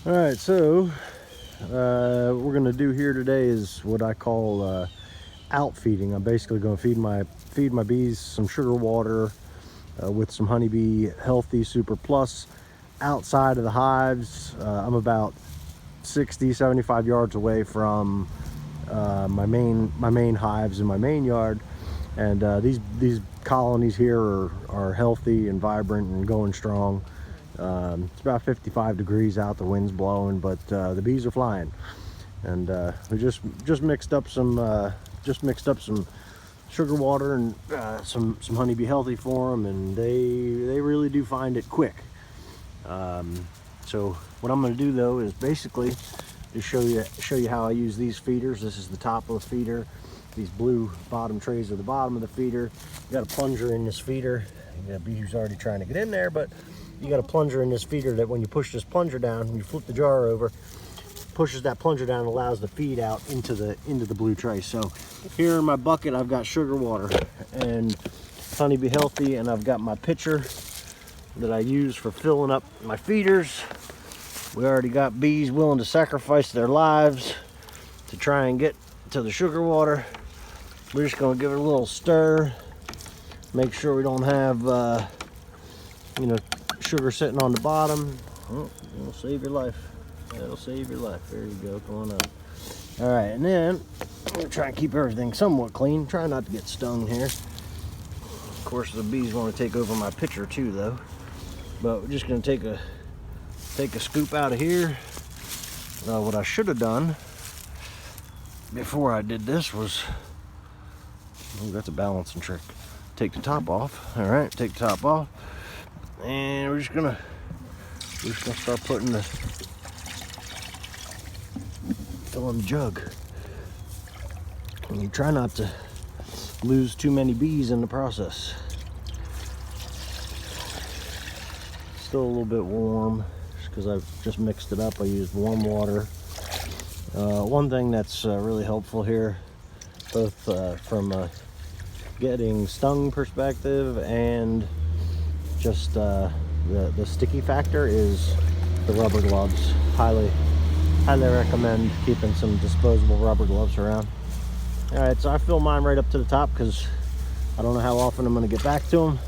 All right, so what we're gonna do here today is what I call out feeding. I'm basically gonna feed my bees some sugar water with some honeybee healthy super plus outside of the hives. I'm about 60-75 yards away from my main hives in my main yard, and these colonies here are healthy and vibrant and going strong. It's about 55 degrees out, the wind's blowing, but the bees are flying. And we just mixed up some sugar water and some honeybee healthy for them, and they really do find it quick. So what I'm going to do though is basically just show you how I use these feeders. This is the top of the feeder. These blue bottom trays are the bottom of the feeder. You got a plunger in this feeder. You got a bee who's already trying to get in there, but you got a plunger in this feeder that when you push this plunger down, when you flip the jar over, pushes that plunger down and allows the feed out into the blue tray. So here in my bucket I've got sugar water and honeybee healthy, and I've got my pitcher that I use for filling up my feeders. We already got bees willing to sacrifice their lives to try and get to the sugar water. We're just going to give it a little stir, make sure we don't have sugar sitting on the bottom. Oh, it'll save your life. That'll save your life. There you go. Come on up. All right, and then I'm gonna try and keep everything somewhat clean. Try not to get stung here. Of course, the bees want to take over my pitcher too, though. But we're just gonna take a scoop out of here. What I should have done before I did this was, oh, that's a balancing trick. Take the top off. All right, take the top off, and we're just gonna start putting filling the jug. And you try not to lose too many bees in the process. Still a little bit warm, just because I've just mixed it up. I used warm water. One thing that's really helpful here, both from getting stung perspective and just the sticky factor, is the rubber gloves. Highly recommend keeping some disposable rubber gloves around. All right, so I fill mine right up to the top because I don't know how often I'm going to get back to them.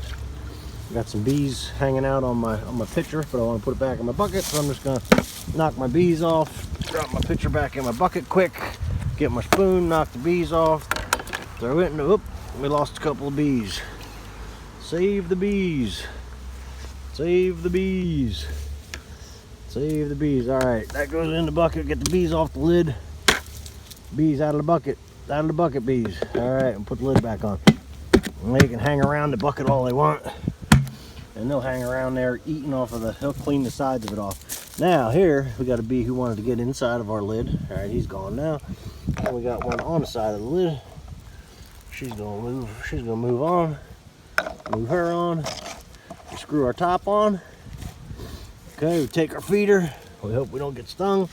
Got some bees hanging out on my pitcher, but I want to put it back in my bucket, so I'm just going to knock my bees off, drop my pitcher back in my bucket quick, get my spoon, knock the bees off, throw it in the, we lost a couple of bees. Save the bees. Save the bees. Save the bees. All right, that goes in the bucket. Get the bees off the lid. Bees out of the bucket. Out of the bucket, bees. All right, and put the lid back on. And they can hang around the bucket all they want, and they'll hang around there eating off of they'll clean the sides of it off. Now here we got a bee who wanted to get inside of our lid. All right, he's gone now. And we got one on the side of the lid. She's gonna move on. Move her on. We screw our top on. Okay, we take our feeder. We hope we don't get stung.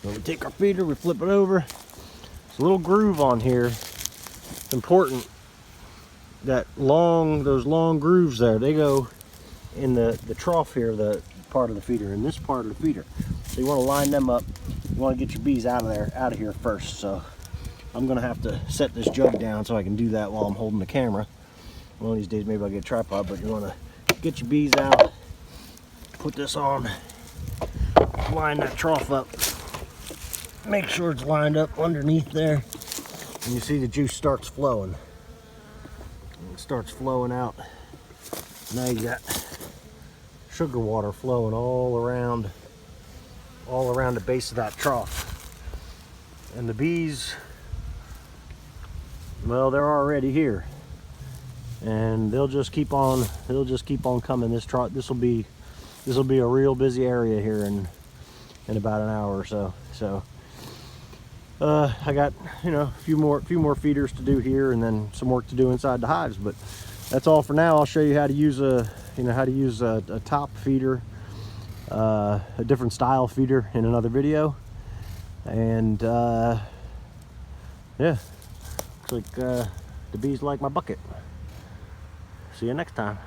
Then we take our feeder, we flip it over. There's a little groove on here. It's important that those long grooves there, they go in the trough here, the part of the feeder, in this part of the feeder. So you want to line them up. You want to get your bees out of here first. So I'm gonna have to set this jug down so I can do that while I'm holding the camera. One of these days maybe I'll get a tripod, but you want to get your bees out, put this on, line that trough up, make sure it's lined up underneath there, and you see the juice starts flowing. It starts flowing out. Now you got sugar water flowing all around the base of that trough. And the bees, well, they're already here, and they'll just keep on coming. This will be a real busy area here in about an hour or so. So I got a few more feeders to do here, and then some work to do inside the hives. But that's all for now. I'll show you how to use a top feeder, a different style feeder, in another video. And yeah, looks like the bees like my bucket. See you next time.